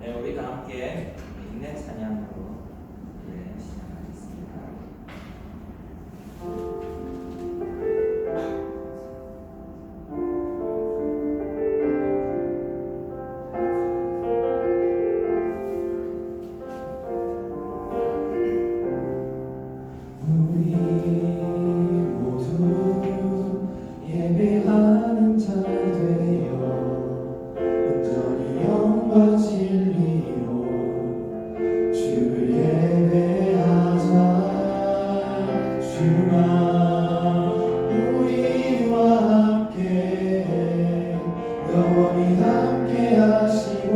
네, 우리가 함께 인내 찬양으로 시작하겠습니다. 우리 모두 예배하는 자 되어 온전히 영과 진리로 주를 예배하자. 주가 우리와 함께 영원히 함께 하시고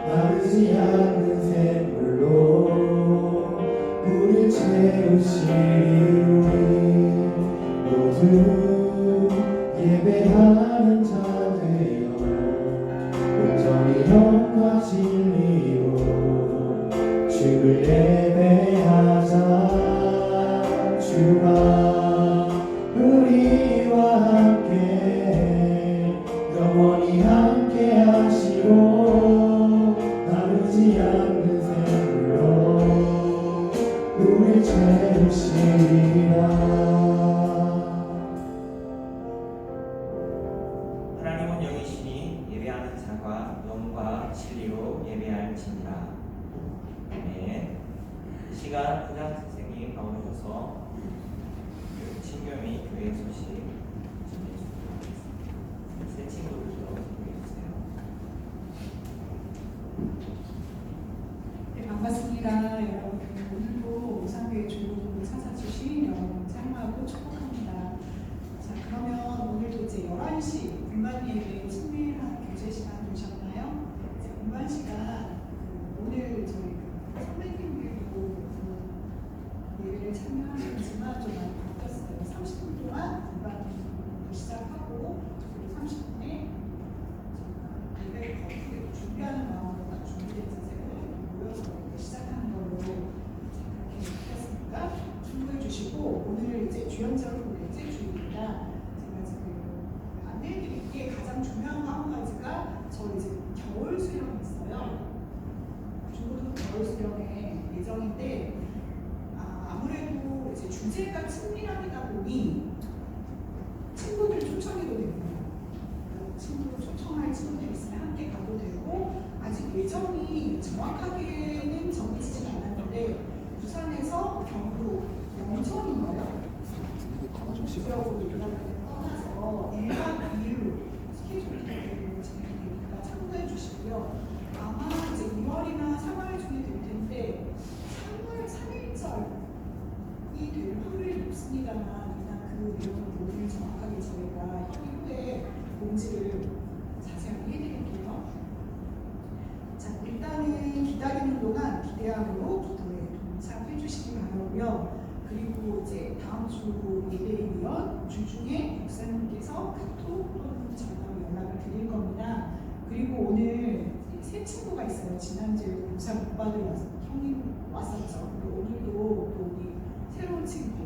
마르지 않는 샘물로 우릴 채우시니 모두 예배하는 자 되어 온전히 영과 진리로 주를 예배하자. 주가 우리와 함께 영원히 함께 하시고 마르지 않는 샘물로 우릴 채우시리라. 하나님은 영이시니 예배하는 자가 영과 진리로 예배할지니라. 네. 이 시간 부장 선생님이 나오셔서 친교미 교회 소식 전해주도록 하겠습니다. 새 친구들도 소개해주세요. 네, 반갑습니다. 여러분, 오늘도 우상교회 주보를 찾아주신 여러분 찬양하고 축복합니다. 자, 그러면 오늘도 이제 11시 공간 예배 친밀한 교제 시간 되셨나요? 이제 공간 시간 오늘 저희 선배님들도 예배를 참여하셨지만 좀 많이 바뀌었어요. 30분 동안 공간 시작하고 그리고 30분에 예배를 거두게 준비하는 마음으로 딱 준비된 자세로 모여서 시작하는 걸로 그렇게 바뀌었으니까 참고해 주시고, 오늘 이제 주연절 고백제 주일입니다. 제가 지금 안내해 드릴 게 가장 중요한 거 한 가지가 저 이제 겨울 수련이 있어요. 중고등 겨울 수련회 예정인데 아무래도 이제 주제가 친밀하다 보니 친구들 초청해도 됩니다. 친구 초청할 친구들 있으면 함께 가도 되고, 아직 예정이 정확하게는 정해지진 않았는데 부산에서 경북 영천인가요? 지역으로 떠나서 1박 2일로 스케줄이 진행되니까 참고해 주시고요. 아마 이제 2월이나 3월 중에 될 텐데 3월 3일절이 될 확률이 높습니다만, 일단 그 내용을 오늘 정확하게 저희가 후에 공지를 자세하게 해드릴게요. 자, 일단은 기다리는 동안 기대함으로 기도에 동참해 주시기 바라고요. 그리고 이제 다음 주 예배에 이어 주중에 목사님께서 카톡 또는 전화로 연락을 드릴 겁니다. 그리고 오늘 새 친구가 있어요. 지난주에 교사 못 받으러 형님 왔었죠. 그리고 오늘도 또 우리 새로운 친구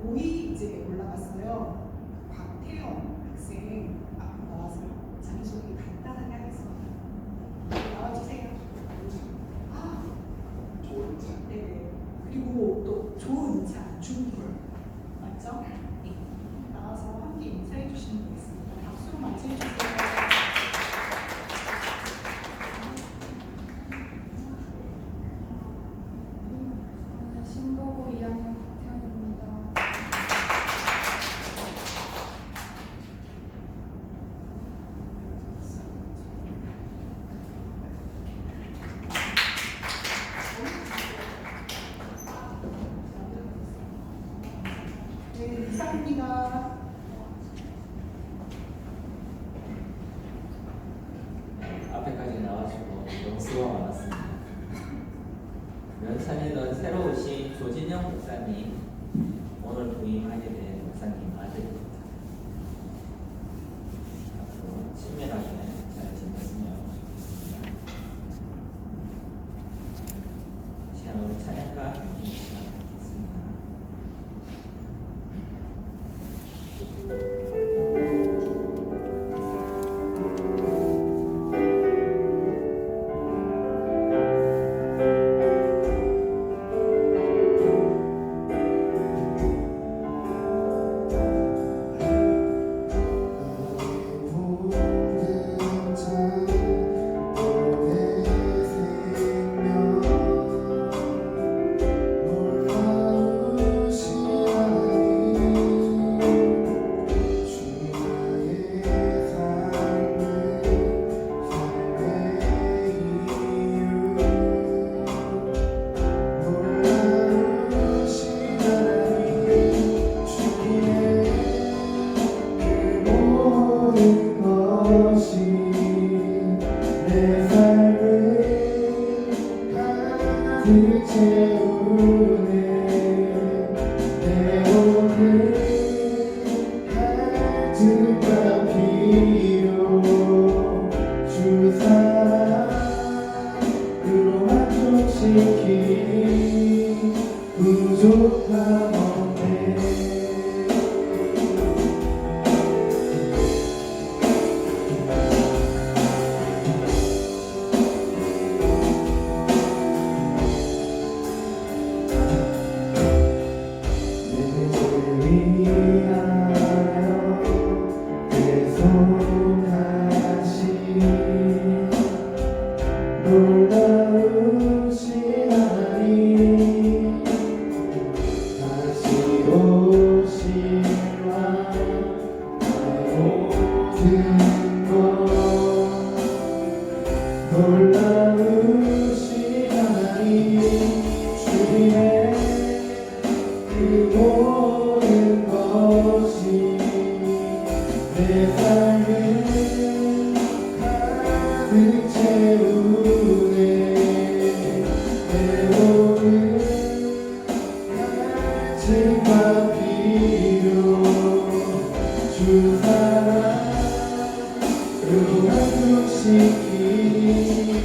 고2 이제 올라갔어요. 박태영 학생 앞으로 나와서 자기소개 간단하게 하겠습니다. 나와주세요. 좋은 자. 네네. 그리고 또 조은찬 중불 맞죠? 네. 나와서 함께 인사해 주시면 되겠습니다. 박수로 맞이해 주세요. 신보고 2학년 박태현입니다. 네, 이상입니다. 앞에까지 나와주고 너무 수고 많았습니다. 면찬이는 새로 오신 조진영 목사님, 오늘 부임하게 된 목사님 아들입니다. 앞으로 필요 주 사랑으로 만족시키 부족함 없네 놀라우신 하나님 다시 오실 왕 나의 모든 것 놀라우신 하나님 주님의 그 모든 것이 내 삶을 가득 채우네 내 모든 가증과 필요 주 사랑으로 만족시키네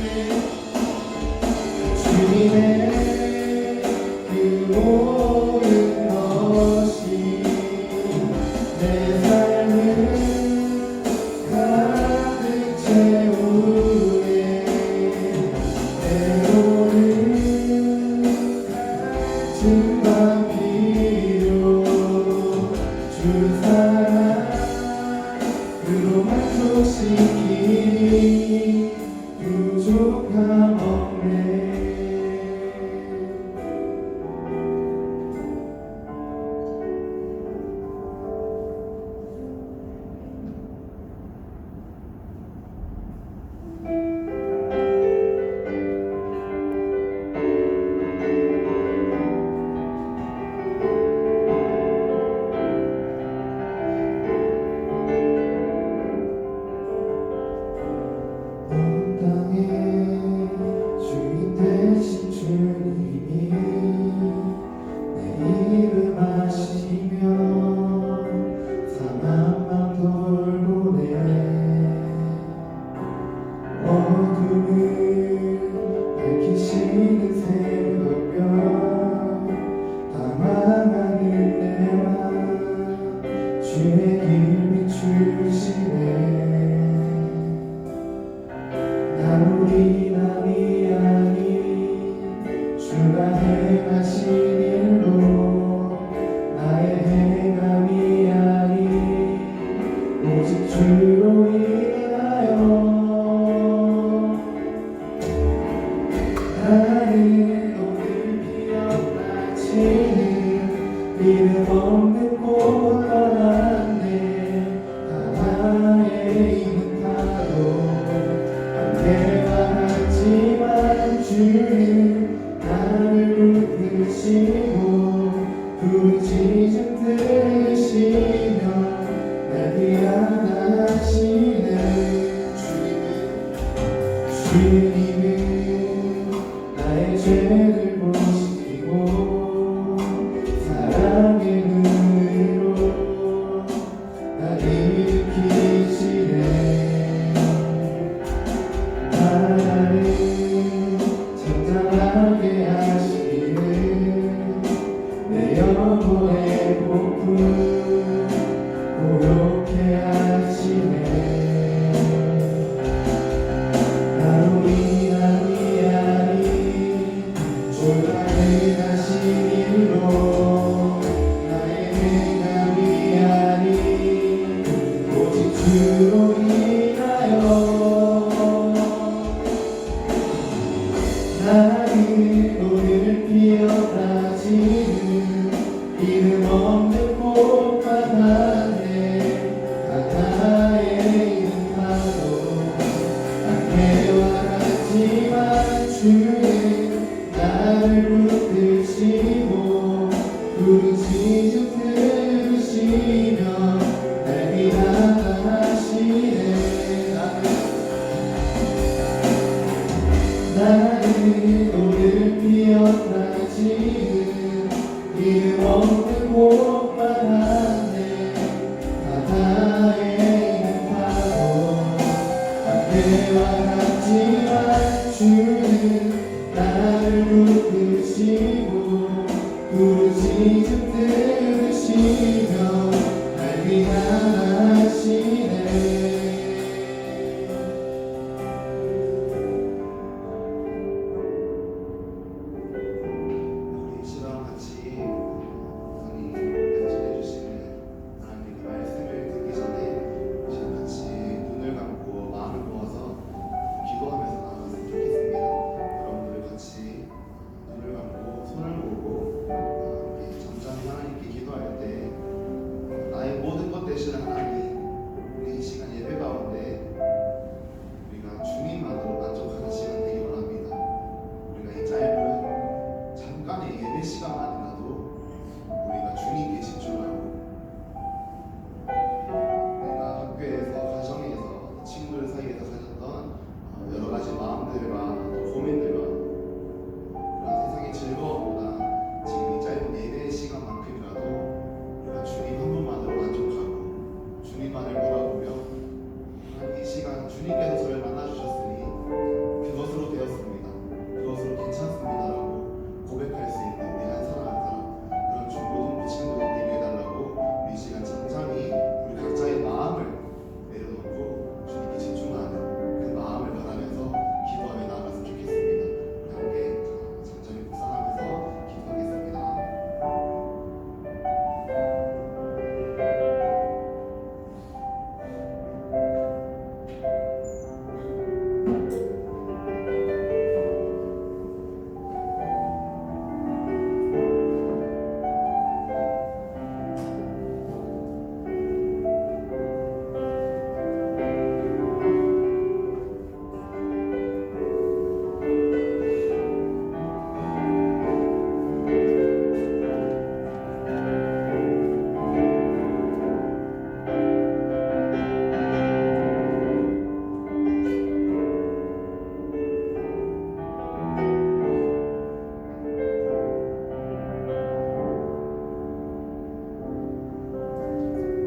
주님의 그 모든 것이 내 삶을 가득 채우네 내 모든 가증과 필요 주 사랑으로 만족시키 부족함 없네 온 땅의 주인 되신 주님이 내 이름 아시며 사망만 돌보네 어둠을 밝히시는 새벽별 다망한 은혜와 주의 길 비추시네 우리 남이 아닌 주가 행하신 일로 나의 행함이 아닌 오직 주로 인하여 나는 오늘 피어나지는 이름 없는 곳 떠났네 바다에 있는 파도 대화하지만 주는 나를 붙드시고 부르짖음 들으시며 날 위안하시네 주님은 나의 죄를 보시고 사랑의 눈으로 날 일으키시네 나를 정당하게 하시기를 내 영혼의 복음 고요케 하시네 나로 인함이 아닌 주가 행하신 일로 나의 행함이 아닌 오직 주로 인하여 나는 오늘 피어나지는 이름 없는 꽃만 하네 바다에 있는 파도 안개와 같지만 주는 나를 붙드시고 부르짖음 들으시며 날 위안하시네 나는 오늘 피어나지는 이름 없는 곳만 하네 바다에 때와 같지만 주는 나를 부르시고 부르짖음 들으시며 날 위하시네. 우리 이 시간 같이 우리 간증해 주시는 하나님의 그 말씀을 듣기 전에 이 시간 같이 눈을 감고 마음을 모아서 기도하면서 나아갔으면 좋겠습니다. 여러분들 같이 눈을 감고 손을 모으고 이렇게 잠잠히 하나님께 기도할 때 나의 모든 것 되시는 하나님, 우리 이 시간 예배 가운데 우리가 주님만으로 만족하는 시간 되기 원합니다. 우리가 이 짧은 잠깐의 예배 시간만이라도 우리가 주님께 집중하고 내가 학교에서, 가정에서, 친구들 사이에서 가졌던 여러 가지 마음들과 또 고민들과 그런 세상의 즐거움보다 지금 이 짧은 예배의 시간만큼이라도 우리가 주님 한 분만으로 만족하고 주님만을 바라보며 하나님 이 시간 주님께서 저를 만나주셨으니 그것으로 되었습니다. 그것으로 괜찮습니다라고 고백할 수 있는 우리 한 사람 한 사람 그런 중고등부 친구들 되게 해달라고 이 시간 잠잠히 우리 각자의 마음을 내려놓고 주님께 집중하는 그 마음을 바라면서 기도하며 나아갔으면 좋겠습니다. 우리 함께 잠잠히 묵상하면서 기도하겠습니다.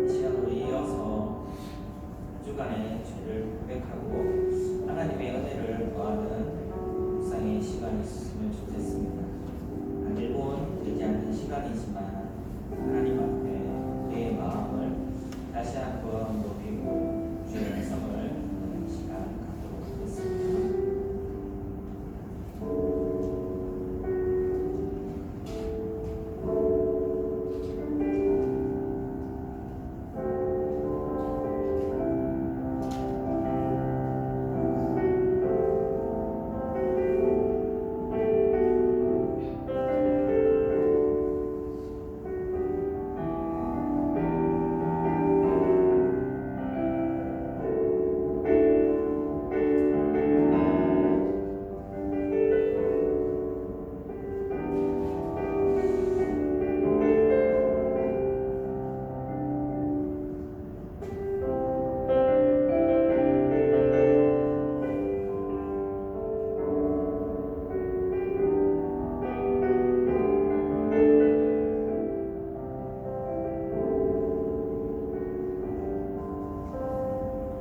이 시간으로 이어서 한 주간의 죄를 고백하고 하나님의 은혜를 구하는 묵상의 시간이 있으면 좋겠습니다. 한 1분 되지 않는 시간이지만 하나님 앞에 우리의 마음을 다시 한번 높이고 주의 음성을 듣는 시간 갖도록 하겠습니다.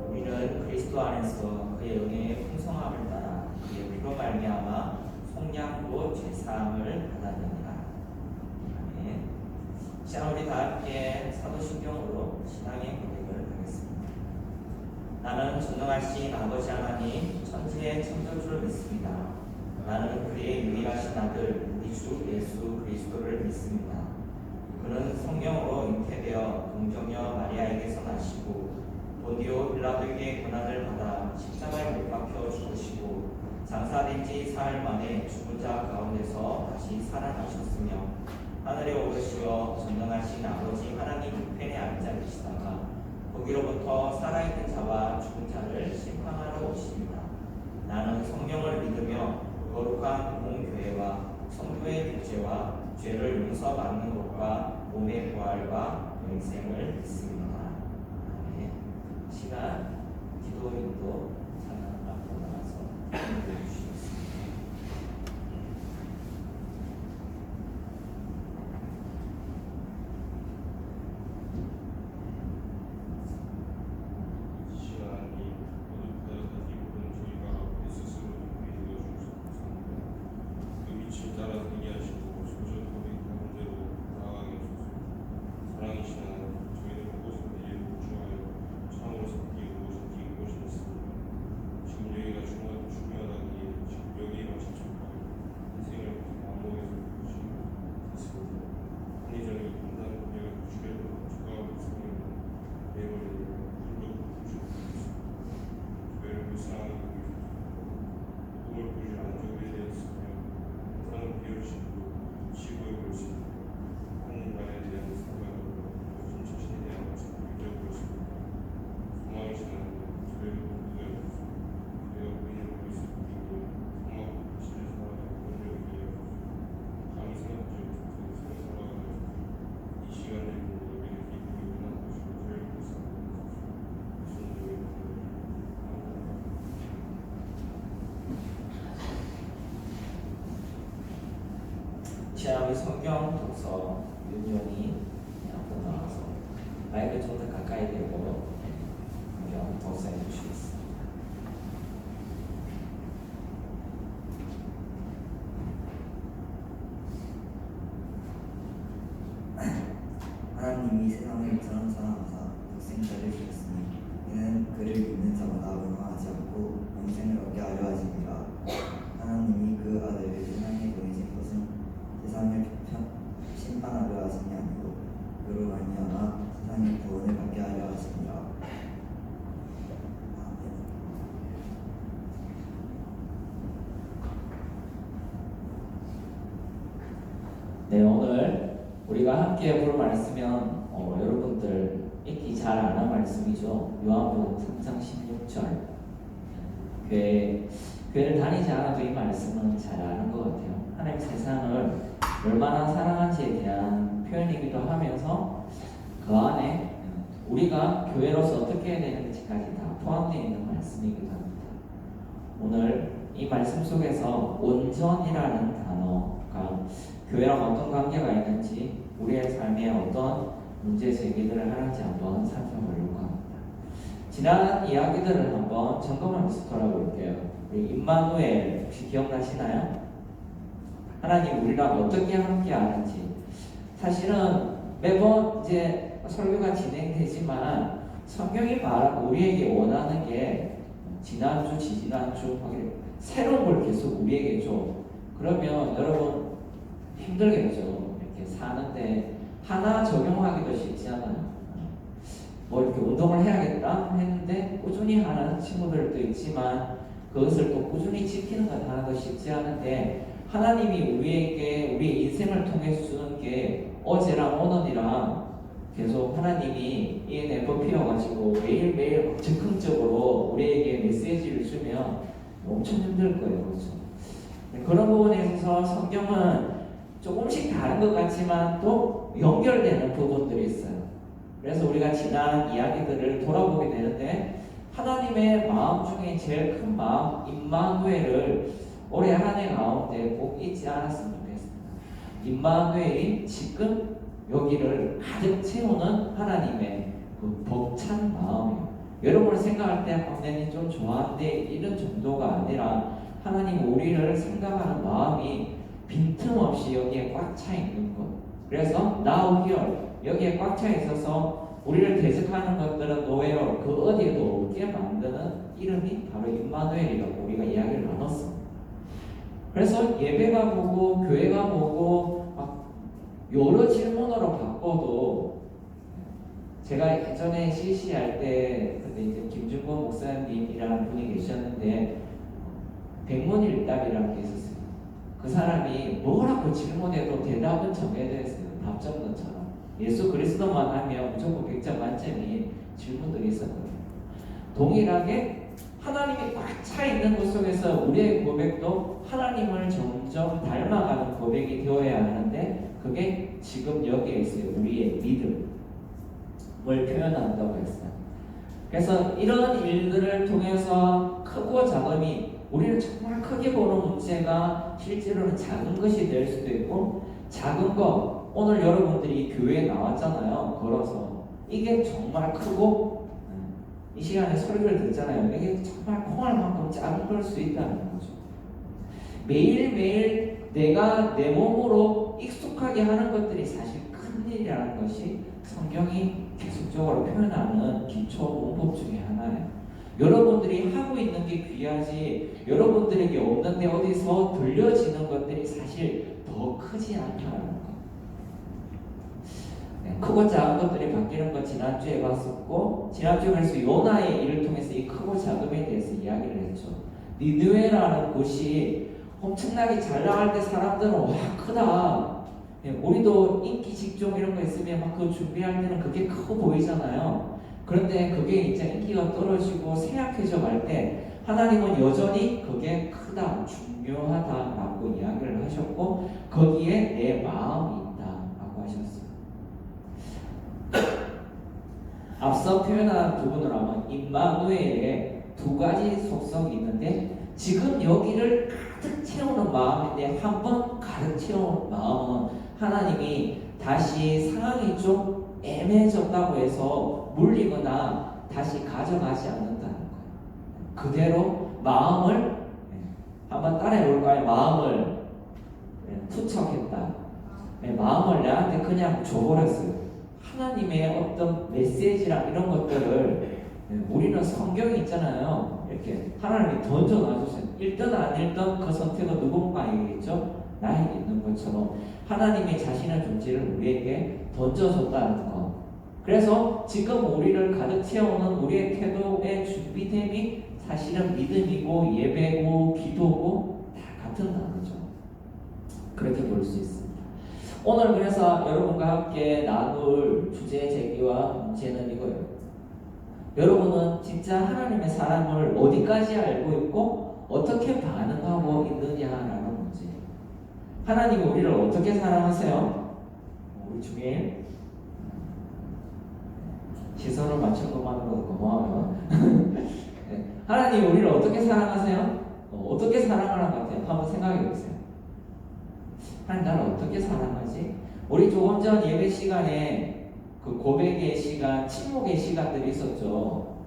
우리는 그리스도 안에서 그의 은혜의 풍성함을 따라 그의 피로 말미암아 속량으로 죄사함을 받았느니라. 아멘. 시간 우리 다 함께 사도신경으로 신앙의 고백을 하겠습니다. 나는 전능하신 아버지 하나님 천지의 창조주를 믿습니다. 나는 그의 유일하신 아들 우리 주 예수 그리스도를 믿습니다. 그는 성령으로 잉태되어 동정녀 마리아에게서 나시고 본디오 빌라도에게 고난을 받아 십자가에 못 박혀 죽으시고 장사된 지 사흘 만에 죽은 자 가운데서 다시 살아나셨으며 하늘에 오르시어 전능하신 아버지 하나님 우편에 앉아 계시다가 거기로부터 살아있는 자와 죽은 자를 심판하러 오십니다. 나는 성령을 믿으며 거룩한 공교회와 성도의 교제와 죄를 용서받는 것과 몸의 부활과 영생을 믿습니다. 아멘. 시간 기도인도 찬양 앞으로 나가서 기도해 주시겠습니다. 시간이 모두 가지고 시험이 성경 독서 윤jon이 한번 나와서 마이크 좀 더 가까이 대고 성경 독서해 주시겠습니다. 하나님이 세상을 처럼 사랑하사 독생자를 주셨으니 이는 그를 믿는 자마다 멸망하지 않고 영생을 얻게 하려 하심이라. 하나님이 그 아들을 세상에 보내신 것은 세상을 심판하려 하심이 아니고 그로 말미암아 세상의 구원을 받게 하려 하심이라. 아멘. 네, 오늘 우리가 함께 볼 말씀은 여러분들 읽기 잘 아는 말씀이죠. 요한복음 3장 16절. 교회를 다니지 않아도 이 말씀은 잘 아는 것 같아요. 하나님 세상을 얼마나 사랑한지에 대한 표현이기도 하면서 그 안에 우리가 교회로서 어떻게 해야 되는지까지 다 포함되어 있는 말씀이기도 합니다. 오늘 이 말씀 속에서 온전이라는 단어가 교회랑 어떤 관계가 있는지, 우리의 삶에 어떤 문제 제기들을 하는지 한번 살펴보려고 합니다. 지난 이야기들을 한번 점검하면서 돌아볼게요. 우리 임마누엘 혹시 기억나시나요? 하나님 우리랑 어떻게 함께 하는지. 사실은 매번 이제 설교가 진행되지만 성경이 말하고 우리에게 원하는 게 지난주, 지지난주 새로운 걸 계속 우리에게 줘. 그러면 여러분 힘들겠죠. 이렇게 사는데 하나 적용하기도 쉽지 않아요. 뭐 이렇게 운동을 해야겠다 했는데 꾸준히 하는 친구들도 있지만 그것을 또 꾸준히 지키는 건 하나도 쉽지 않은데, 하나님이 우리에게 우리의 인생을 통해서 주는 게 어제랑 오늘이랑 계속 하나님이 ENFP여가지고 매일매일 즉흥적으로 우리에게 메시지를 주면 엄청 힘들 거예요. 그렇죠? 그런 부분에 있어서 성경은 조금씩 다른 것 같지만 또 연결되는 부분들이 있어요. 그래서 우리가 지난 이야기들을 돌아보게 되는데, 하나님의 마음 중에 제일 큰 마음 임마누엘을 올해 한 해 가운데 꼭 잊지 않았으면 좋겠습니다. 임마누엘이 지금 여기를 가득 채우는 하나님의 그 벅찬 마음이에요. 여러분을 생각할 때 하나님 좀 좋아하는데 이런 정도가 아니라 하나님 우리를 생각하는 마음이 빈틈없이 여기에 꽉 차 있는 것. 그래서 now here 여기에 꽉 차 있어서 우리를 대적하는 것들은 nowhere 그 어디에도 없게 만드는 이름이 바로 임마누엘이라고 우리가 이야기를 나눴습니다. 그래서 예배가 보고 교회가 보고 막 여러 질문으로 바꿔도, 제가 예전에 CC할 때 그때 이제 김준권 목사님이라는 분이 계셨는데 백문일답이라는 게 있었어요. 그 사람이 뭐라고 질문해도 대답은 정해져 있어요. 답정론처럼. 예수 그리스도만 하면 무조건 100점 만점이 질문들이 있었거든요. 동일하게 하나님이 꽉 차 있는 것 속에서 우리의 고백도 하나님을 점점 닮아가는 고백이 되어야 하는데, 그게 지금 여기에 있어요. 우리의 믿음을 표현한다고 했어요. 그래서 이런 일들을 통해서 크고 작음이, 우리는 정말 크게 보는 문제가 실제로는 작은 것이 될 수도 있고, 작은 거, 오늘 여러분들이 교회에 나왔잖아요. 걸어서. 이게 정말 크고, 이 시간에 소리를 듣잖아요. 이게 정말 콩알만큼 작은 걸 수 있다는 거죠. 매일매일 내가 내 몸으로 익숙하게 하는 것들이 사실 큰 일이라는 것이 성경이 계속적으로 표현하는 기초 문법 중에 하나예요. 여러분들이 하고 있는 게 귀하지, 여러분들에게 없는데 어디서 들려지는 것들이 사실 더 크지 않다는 거. 크고 작은 것들이 바뀌는 것 지난주에 봤었고, 지난주에 그래서 요나의 일을 통해서 이 크고 작음에 대해서 이야기를 했죠. 니느웨라는 곳이 엄청나게 잘 나갈 때 사람들은 와 크다, 우리도 인기 직종 이런 거 있으면 막 그거 준비할 때는 그게 크고 보이잖아요. 그런데 그게 이제 인기가 떨어지고 쇠약해져 갈 때 하나님은 여전히 그게 크다, 중요하다라고 이야기를 하셨고, 거기에 내 마음이 있다라고 하셨어요. 앞서 표현한 부분을 하면 임마누엘의 두 가지 속성이 있는데, 지금 여기를 가득 채우는 마음인데 한번 가득 채운 마음은 하나님이 다시 상황이 좀 애매해졌다고 해서 물리거나 다시 가져가지 않는다는 거예요. 그대로 마음을 한번 따라해 볼까요? 마음을 투척했다. 마음을 내한테 그냥 줘버렸어요. 하나님의 어떤 메시지랑 이런 것들을 우리는 성경이 있잖아요. 이렇게 하나님이 던져 놔주세요. 읽든 안 읽든 그 선택은 누군가에게겠죠. 나에게 있는 것처럼 하나님의 자신의 존재를 우리에게 던져줬다는 것. 그래서 지금 우리를 가득 채우는 우리의 태도의 준비됨이 사실은 믿음이고 예배고 기도고 다 같은 단어죠. 그렇게 볼 수 있습니다. 오늘 그래서 여러분과 함께 나눌 주제 제기와 문제는 이거예요. 여러분은 진짜 하나님의 사랑을 어디까지 알고 있고 어떻게 반응하고 있느냐라는 문제. 하나님이 우리를 어떻게 사랑하세요? 우리 중에 시선을 맞춘 것만으로도 고마워요. 하나님이 우리를 어떻게 사랑하세요? 어떻게 사랑하는 것 같아요? 한번 생각해 보세요. 하나님 나를 어떻게 사랑하지? 우리 조금 전 예배 시간에 그 고백의 시간, 침묵의 시간들이 있었죠.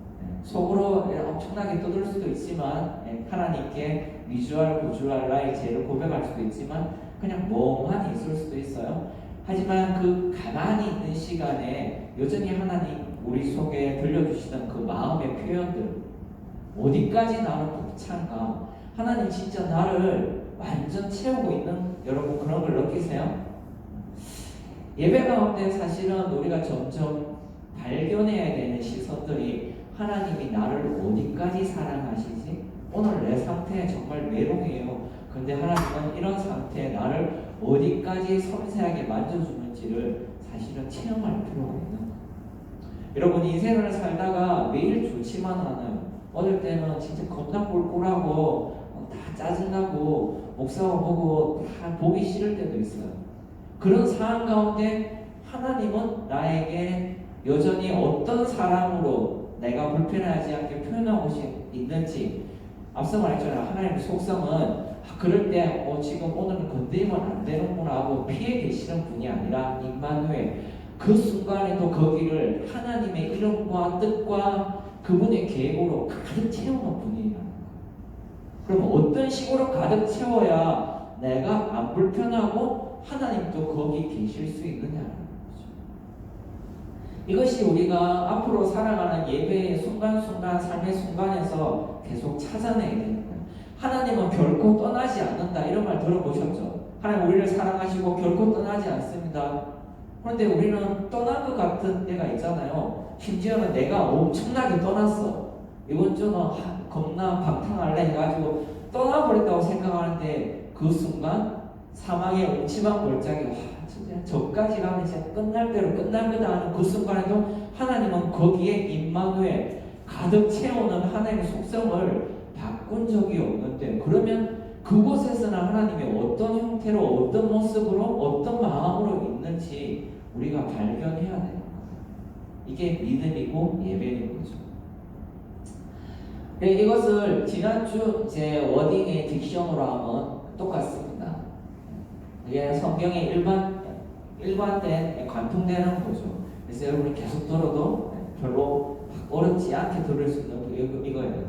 속으로 엄청나게 떠들 수도 있지만 하나님께 미주알 구주알 나의 죄를 고백할 수도 있지만 그냥 멍하니 있을 수도 있어요. 하지만 그 가만히 있는 시간에 여전히 하나님 우리 속에 들려주시던 그 마음의 표현들 어디까지 나는 벅찬가? 하나님 진짜 나를 완전 채우고 있는 여러분 그런 걸 느끼세요? 예배 가운데 사실은 우리가 점점 발견해야 되는 시선들이 하나님이 나를 어디까지 사랑하시지? 오늘 내 상태 정말 외로워해요. 근데 하나님은 이런 상태에 나를 어디까지 섬세하게 만져주는지를 사실은 체험할 필요가 있는 거예요. 여러분 인생을 살다가 매일 좋지만 않아요. 어떨 때는 진짜 겁나 꿀꿀하고 다 짜증나고 목사가 보고 다 보기 싫을 때도 있어요. 그런 상황 가운데 하나님은 나에게 여전히 어떤 사랑으로 내가 불편하지 않게 표현하고 있는지 앞서 말했잖아요. 하나님의 속성은 그럴 때 지금 오늘은 건드리면 안 되는구나 하고 피해 계시는 분이 아니라 임마누엘 그 순간에도 거기를 하나님의 이름과 뜻과 그분의 계획으로 가득 채우는 분이라는 거예요. 그럼 어떤 식으로 가득 채워야 내가 안 불편하고 하나님도 거기 계실 수 있느냐는 거죠. 이것이 우리가 앞으로 살아가는 예배의 순간순간 삶의 순간에서 계속 찾아내야 되는 거예요. 하나님은 결코 떠나지 않는다 이런 말 들어보셨죠? 하나님 우리를 사랑하시고 결코 떠나지 않습니다. 그런데 우리는 떠난 것 같은 때가 있잖아요. 심지어는 내가 엄청나게 떠났어. 이번 주는 겁나 방탕할래 해가지고 떠나버렸다고 생각하는데 그 순간 사망의 음침한 골짜기 진짜 저까지 가면 진짜 끝날 대로 끝날 거다 하는 그 순간에도 하나님은 거기에 임마누엘 가득 채우는 하나님의 속성을 바꾼 적이 없는데 그러면 그곳에서는 하나님이 어떤 형태로 어떤 모습으로 어떤 마음으로 있는지 우리가 발견해야 되는 거예요. 이게 믿음이고 예배인 거죠. 이것을 지난주 제 워딩의 딕션으로 하면 똑같습니다. 이게 성경의 일관된 관통되는 거죠. 그래서 여러분이 계속 들어도 별로 어렵지 않게 들을 수 있는 이거예요.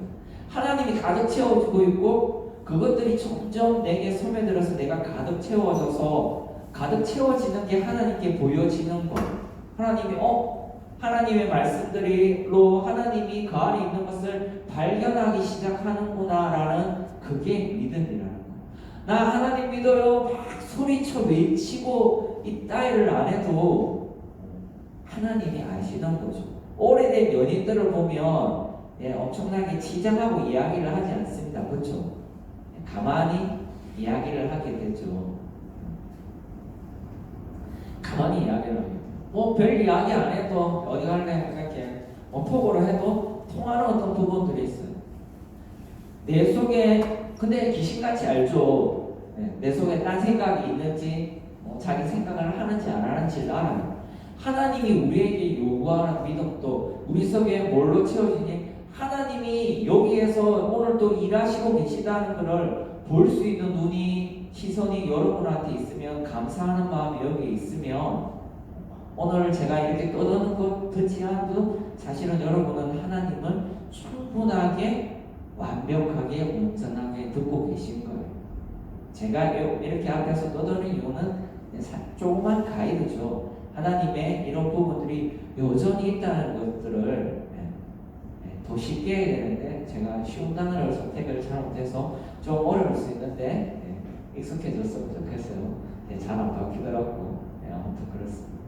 하나님이 가득 채워주고 있고 그것들이 점점 내게 스며들어서 내가 가득 채워져서 가득 채워지는 게 하나님께 보여지는 것. 하나님이 하나님의 말씀들로 하나님이 그 안에 있는 것을 발견하기 시작하는구나라는 그게 믿음이라는 거. 나 하나님 믿어요 막 소리쳐 외치고 이 따위를 안 해도 하나님이 아시는 거죠. 오래된 연인들을 보면 엄청나게 치장하고 이야기를 하지 않습니다. 그렇죠? 가만히 이야기를 하게 되죠. 가만히 이야기를 하게 돼요. 별 이야기 안 해도 어디 갈래? 이렇게 폭으로 해도 통하는 어떤 부분들이 있어요. 내 속에 근데 귀신같이 알죠. 내 속에 딴 생각이 있는지 자기 생각을 하는지 안 하는지를 알아요. 하나님이 우리에게 요구하는 믿음도 우리 속에 뭘로 채워지니? 하나님이 여기에서 오늘 또 일하시고 계시다는 것을 볼 수 있는 눈이 시선이 여러분한테 있으면, 감사하는 마음이 여기 있으면, 오늘 제가 이렇게 떠드는 것 듣지 않아도 사실은 여러분은 하나님을 충분하게, 완벽하게, 온전하게 듣고 계신 거예요. 제가 이렇게 앞에서 떠드는 이유는 조그만 가이드죠. 하나님의 이런 부분들이 여전히 있다는 것들을 더 쉽게 해야 되는데, 제가 쉬운 단어를 선택을 잘못해서 좀 어려울 수 있는데 익숙해졌으면 좋겠어요. 잘 안 바뀌더라고. 아무튼 그렇습니다.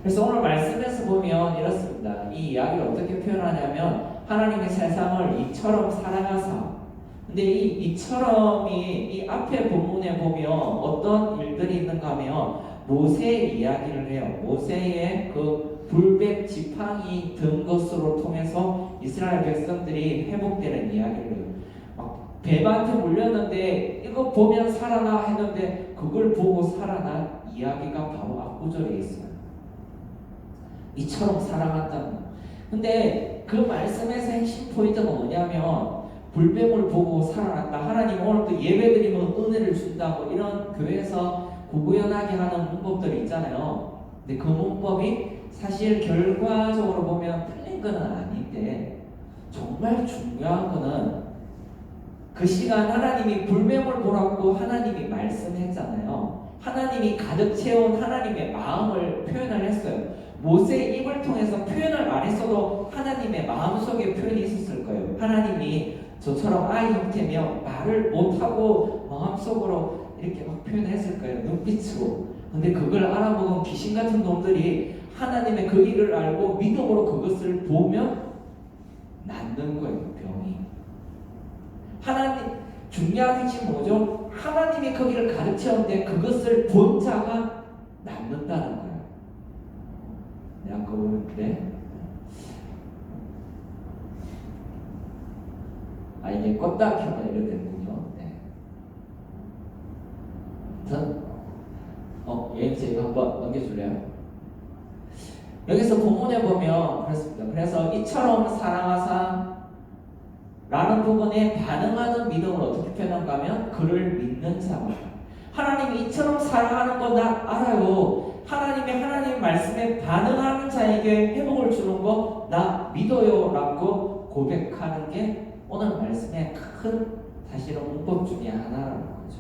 그래서 오늘 말씀에서 보면 이렇습니다. 이 이야기를 어떻게 표현하냐면, 하나님의 세상을 이처럼 사랑하사. 근데 이처럼이 이 앞에 본문에 보면 어떤 일들이 있는가 하면 모세의 이야기를 해요. 모세의 그 불백 지팡이 든 것으로 통해서 이스라엘 백성들이 회복되는 이야기를 해요. 막 뱀한테 물렸는데 이거 보면 살아나 했는데 그걸 보고 살아난 이야기가 바로 앞구절에 있어요. 이처럼 사랑한다는 거. 근데 그 말씀에서 핵심 포인트가 뭐냐면, 불뱀을 보고 살아났다. 하나님 오늘도 예배드리면 은혜를 준다. 뭐 이런 교회에서 구구연하게 하는 문법들이 있잖아요. 근데 그 문법이 사실 결과적으로 보면 틀린 건 아닌데, 정말 중요한 거는 그 시간 하나님이 불뱀을 보라고 하나님이 말씀했잖아요. 하나님이 가득 채운 하나님의 마음을 표현을 했어요. 모세의 입을 통해서 표현을 안 했어도 하나님의 마음속에 표현이 있었을 거예요. 하나님이 저처럼 아이 형태며 말을 못하고 마음속으로 이렇게 막 표현했을 거예요. 눈빛으로. 근데 그걸 알아보는 귀신 같은 놈들이 하나님의 그 일을 알고 믿음으로 그것을 보면 낫는 거예요. 병이. 하나님, 중요한 핵심 뭐죠? 하나님이 거기를 가득 채웠는데 그것을 본 자가 낫는다는 거예요. 내가 그거 보는데 이게 껐다 켰다 이렇게 되는군요. 네. 예인씨 이거 한번 넘겨줄래요? 여기서 본문에 보면 그렇습니다. 그래서 이처럼 사랑하사 라는 부분에 반응하는 믿음을 어떻게 표현한가 하면, 그를 믿는 자가. 하나님이 이처럼 사랑하는 거 나 알아요. 하나님 말씀에 반응하는 자에게 회복을 주는 거 나 믿어요 라고 고백하는 게 오늘 말씀의 큰 사실은 문법 중에 하나라는 거죠.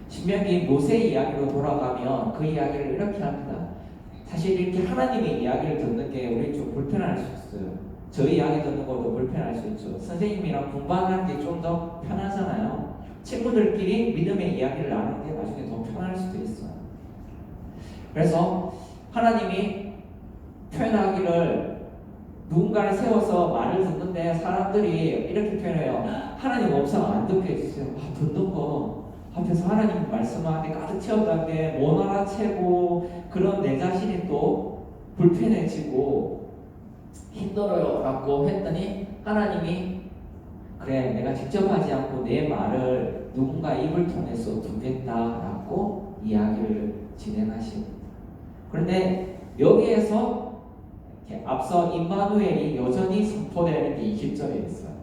신명기 모세의 이야기로 돌아가면 그 이야기를 이렇게 합니다. 사실 이렇게 하나님의 이야기를 듣는 게 우리 좀 불편할 수 있어요. 저희 이야기 듣는 것도 불편할 수 있죠. 선생님이랑 공부하는 게 좀 더 편하잖아요. 친구들끼리 믿음의 이야기를 나누는 게 나중에 더 편할 수도 있어요. 그래서 하나님이 표현하기를, 누군가를 세워서 말을 듣는데 사람들이 이렇게 표현해요. 하나님 음성 안 듣게 해주세요. 듣는 거 앞에서 하나님 말씀하는데 가득 채웠다는데 못 알아채고, 그런 내 자신이 또 불편해지고 힘들어요 라고 했더니 하나님이 그래 내가 직접 하지 않고 내 말을 누군가 입을 통해서 두겠다라고 이야기를 진행하십니다. 그런데 여기에서 앞서 임마누엘이 여전히 선포되는 게 20절에 있어요.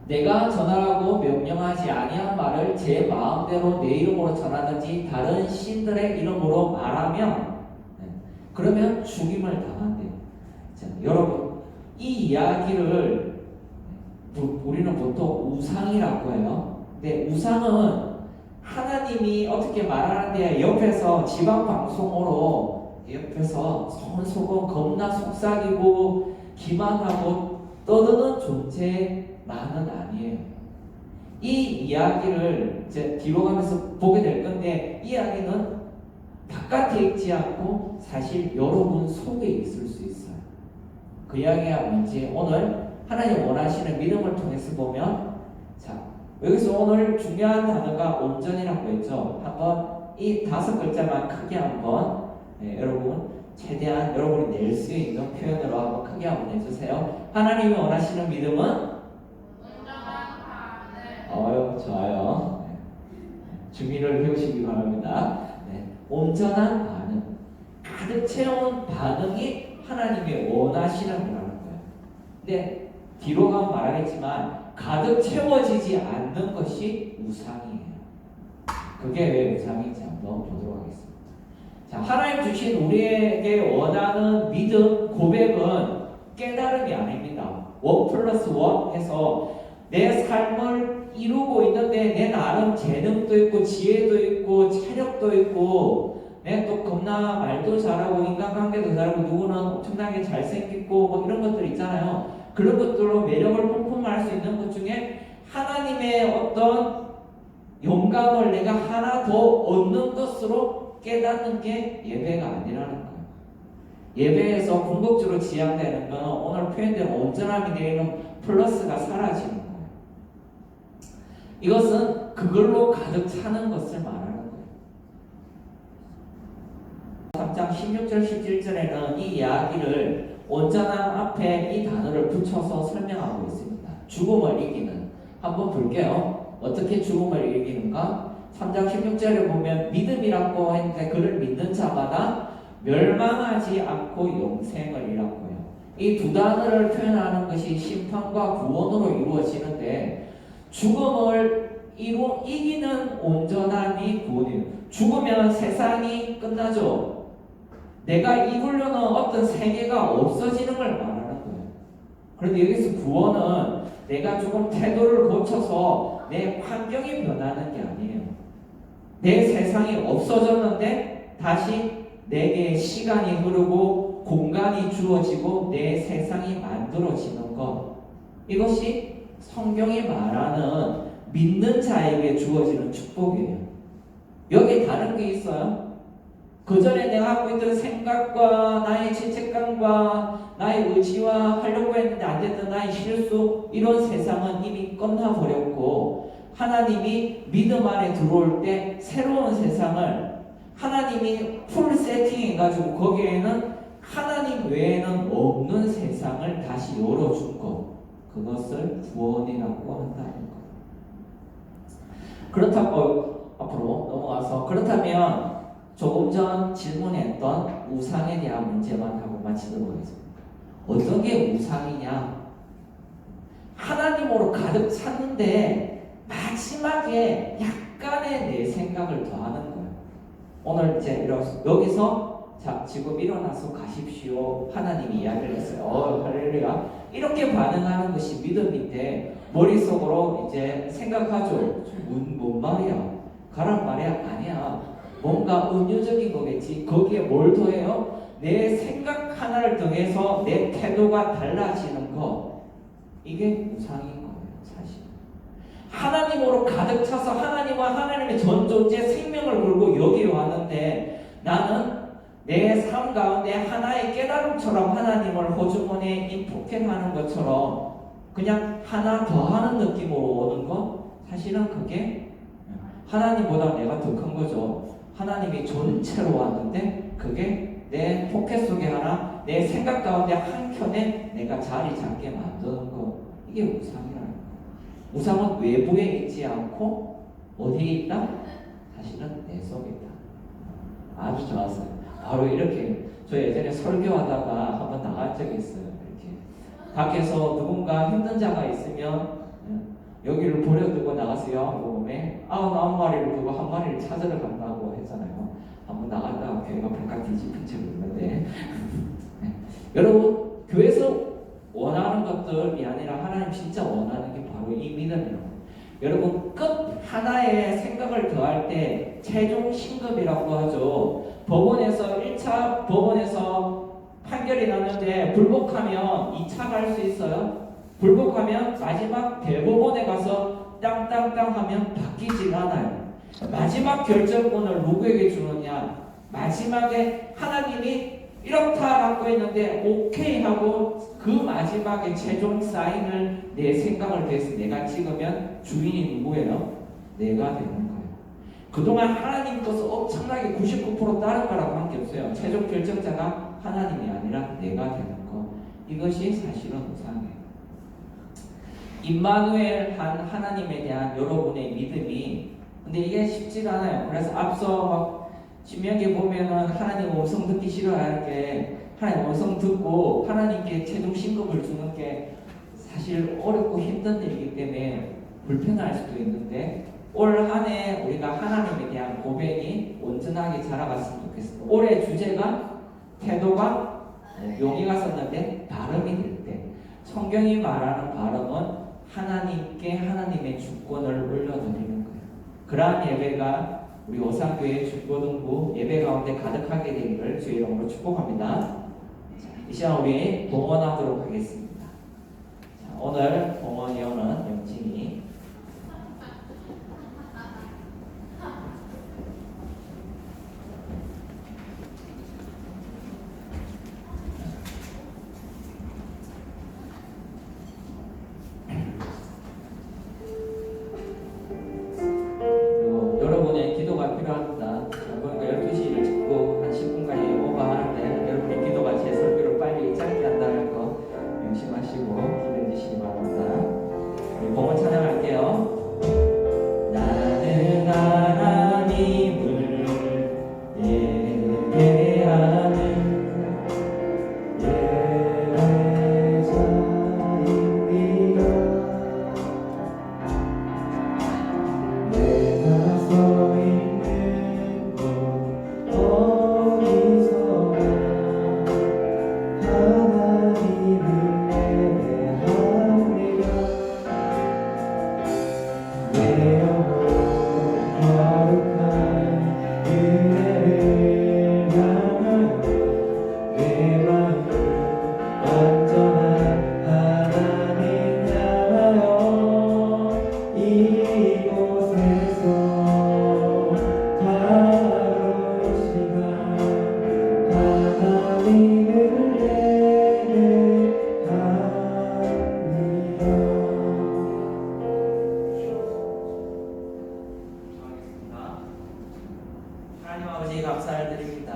내가 전하라고 명령하지 아니한 말을 제 마음대로 내 이름으로 전하든지 다른 신들의 이름으로 말하면 그러면 죽임을 당한대요. 자, 여러분 이 이야기를 우리는 보통 우상이라고 해요. 근데 우상은 하나님이 어떻게 말하는데 옆에서 지방 방송으로 옆에서 소곤소곤 겁나 속삭이고 기만하고 떠드는 존재만은 아니에요. 이 이야기를 이제 뒤로 가면서 보게 될 건데, 이 이야기는 바깥에 있지 않고 사실 여러분 속에 있을 수 있어요. 그 이야기가 뭔지 오늘 하나님 원하시는 믿음을 통해서 보면, 자 여기서 오늘 중요한 단어가 온전이라고 했죠. 한번 이 5글자만 크게 한번 여러분 최대한 여러분이 낼 수 있는 표현으로 한번 크게 한번 해주세요. 하나님이 원하시는 믿음은 좋아요. 주민을 배우시기 바랍니다. 온전한 반응, 가득 채운 반응이 하나님이 원하시는 거라는 거예요. 근데 뒤로 가면 말하겠지만 가득 채워지지 않는 것이 우상이에요. 그게 왜 우상인지 한번 보도록 하겠습니다. 자, 하나님 주신 우리에게 원하는 믿음, 고백은 깨달음이 아닙니다. 1+1 해서 내 삶을 이루고 있는데 내 나름 재능도 있고 지혜도 있고 체력도 있고 내 또 겁나 말도 잘하고 인간관계도 잘하고 누구는 엄청나게 잘생기고 뭐 이런 것들 있잖아요. 그런 것들로 매력을 뿜뿜할 수 있는 것 중에 하나님의 어떤 영감을 내가 하나 더 얻는 것으로 깨닫는 게 예배가 아니라는 거예요. 예배에서 궁극적으로 지향되는 것은 오늘 표현된 온전함이 되는 플러스가 사라지는 거예요. 이것은 그걸로 가득 차는 것을 말하는 거예요. 3장 16절 17절에는 이 이야기를 온전함 앞에 이 단어를 붙여서 설명하고 있습니다. 죽음을 이기는. 한번 볼게요. 어떻게 죽음을 이기는가? 3장 16절에 보면 믿음이라고 했는데 그를 믿는 자마다 멸망하지 않고 영생을 이라고요. 이 두 단어를 표현하는 것이 심판과 구원으로 이루어지는데 죽음을 이기는 온전함이 구원이에요. 죽으면 세상이 끝나죠. 내가 이루려는 어떤 세계가 없어지는 걸 말하는 거예요. 그런데 여기서 구원은 내가 조금 태도를 고쳐서 내 환경이 변하는 게 아니에요. 내 세상이 없어졌는데 다시 내게 시간이 흐르고 공간이 주어지고 내 세상이 만들어지는 것. 이것이 성경이 말하는 믿는 자에게 주어지는 축복이에요. 여기 다른 게 있어요. 그 전에 내가 갖고 있던 생각과 나의 죄책감과 나의 의지와 하려고 했는데 안 됐던 나의 실수, 이런 세상은 이미 끝나버렸고 하나님이 믿음 안에 들어올 때 새로운 세상을 하나님이 풀 세팅해가지고 거기에는 하나님 외에는 없는 세상을 다시 열어준 것, 그것을 구원이라고 한다는 것. 그렇다고 앞으로 넘어가서, 그렇다면 조금 전 질문했던 우상에 대한 문제만 하고 마치도록 하겠습니다. 어떤 게 우상이냐? 하나님으로 가득 찼는데 마지막에 약간의 내 생각을 더하는 거예요. 오늘 이제 여기서 자, 지금 일어나서 가십시오. 하나님이 이야기를 했어요. 할렐루야. 이렇게 반응하는 것이 믿음인데 머릿속으로 이제 생각하죠. 뭔 말이야? 가란 말이야? 아니야. 뭔가 은유적인 거겠지. 거기에 뭘 더해요? 내 생각 하나를 더해서 내 태도가 달라지는 것. 이게 우상인 거예요, 사실. 하나님으로 가득 차서 하나님과 하나님의 전 존재 생명을 걸고 여기 왔는데 나는 내 삶 가운데 하나의 깨달음처럼 하나님을 호주머니에 인포켓하는 것처럼 그냥 하나 더 하는 느낌으로 오는 것, 사실은 그게 하나님보다 내가 더 큰 거죠. 하나님이 전체로 왔는데 그게 내 포켓 속에 하나, 내 생각 가운데 한 켠에 내가 자리 잡게 만드는 것, 이게 우상이라는 거예요. 우상은 외부에 있지 않고 어디에 있다? 사실은 내 속에 있다. 아주 좋았어요. 바로 이렇게 저 예전에 설교하다가 한번 나간 적이 있어요. 이렇게 밖에서 누군가 힘든 자가 있으면 여기를 버려두고 나가서 요한복음에 99마리를 두고 한 마리를 찾으러 간다고 했잖아요. 한번 나갔다가 교회가 발칵 뒤집힌 적이 있는데 여러분, 교회에서 원하는 것들이 아니라 하나님 진짜 원하는 게 바로 이 믿음이에요. 여러분, 끝 하나의 생각을 더할 때 최종 신급이라고 하죠. 법원에서 1차 법원에서 판결이 났는데 불복하면 2차 갈 수 있어요. 불복하면 마지막 대법원에 가서 땅땅땅 하면 바뀌질 않아요. 마지막 결정권을 누구에게 주느냐? 마지막에 하나님이 이렇다라고 했는데 오케이 하고 그 마지막에 최종 사인을 내 생각을 대해서 내가 찍으면 주인이 누구예요? 내가 되는 거예요. 그동안 하나님 것을 엄청나게 99% 따른 거라고 한 게 없어요. 최종 결정자가 하나님이 아니라 내가 되는 거. 이것이 사실은 우상이에요. 임마누엘 한 하나님에 대한 여러분의 믿음이, 근데 이게 쉽지가 않아요. 그래서 앞서 막 신명기 보면은 하나님 음성 듣기 싫어할 게 하나님 음성 듣고 하나님께 최종 신급을 주는 게 사실 어렵고 힘든 일이기 때문에 불편할 수도 있는데 올 한 해 우리가 하나님에 대한 고백이 온전하게 자라갔으면 좋겠습니다. 올해 주제가 태도가 용이가 썼는데 발음이 될 때 성경이 말하는 발음은 하나님께 하나님의 주권을 올려드리는 거예요. 그러한 예배가 우리 오산교회 중고등부 예배 가운데 가득하게 되기를 주의 이름으로 축복합니다. 이 시간 우리 봉헌하도록 하겠습니다. 오늘 봉헌 예언은 영진이 그리고 여러분의 기도가 필요합니다. 그러니까 12시를 찍고 한 10분까지 오버하는데 여러분의 기도가 제 설교를 빨리 짧게 한다는 거 명심하시고 기도해 주시기 바랍니다. 우리 봉헌 찬양할게요. 나는 하나님을 예배하는 예배자입니다. 내가 서 있는 곳 어디서나 하나님을 예배합니다. 내 영혼 거룩한 은혜를 향하여 내 마음을 완전한 하나님 향하여 이곳에서 바로 이 시간 하나님을 예배합니다. 기도하겠습니다. 하나님 아버지 감사를 드립니다.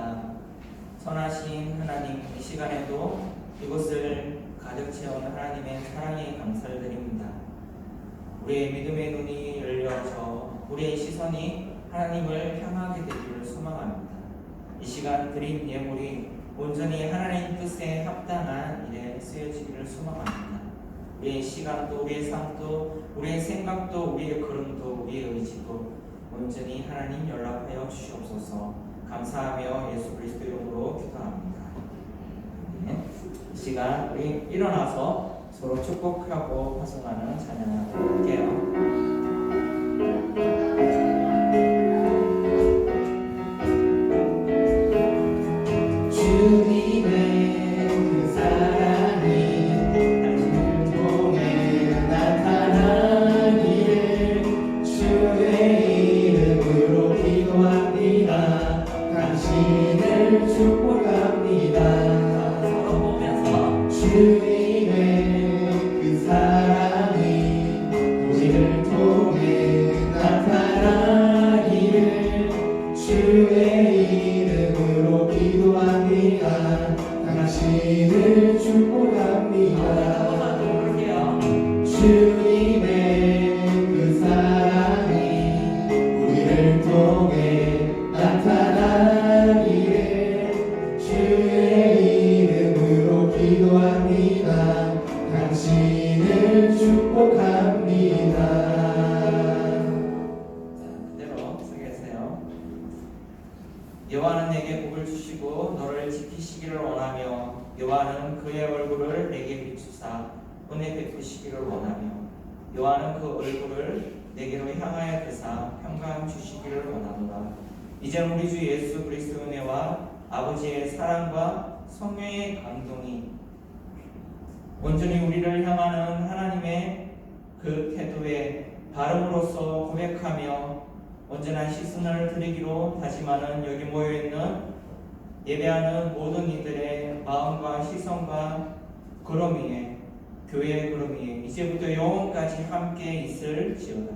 선하신 하나님, 이 시간에도 이곳을 가득 채운 하나님의 사랑에 감사를 드립니다. 우리의 믿음의 눈이 열려서 우리의 시선이 하나님을 향하게 되기를 소망합니다. 이 시간 드린 예물이 온전히 하나님 뜻에 합당한 일에 쓰여지기를 소망합니다. 우리의 시간도 우리의 삶도 우리의 생각도 우리의 걸음도 우리의 의지도 온전히 하나님 연락하여 주시옵소서. 감사하며 예수 그리스도 이름으로 기도합니다. 네. 이 시간 우리 일어나서 서로 축복하고 화성하는 찬양을 할게요. 주님의 그 사랑이 당신을 통해 나타나기를 주의 이름으로 기도합니다. 당신을 축복합니다. 서로 보면서 주님의 그 사랑이 우리를 통해 나타나기를 주의 이름으로 기도합니다. 당신을 축복합니다. 한번만 더 부를게요. 주님의 그 사랑이 우리를 통해 나타나기를 주의 이름으로 기도합니다. 당신을 축복합니다. 그대로 서 계세요. 여호와는 내게 복을 주시고 너를 지키시기를 원하며 여호와는 그의 얼굴을 내게 비추사 은혜 베푸시기를 원하며 여호와는 그 얼굴을 내게로 향하여 드사 평강 주시기를 원하노라. 이제 우리 주 예수 그리스도의 은혜와 아버지의 사랑과 성령의 감동이 온전히 우리를 향하는 하나님의 그 태도에 발음으로써 고백하며 온전한 시선을 드리기로 다짐하는 여기 모여있는 예배하는 모든 이들의 마음과 시선과 걸음 위에 교회의 걸음 위에 이제부터 영원까지 함께 있을지어다.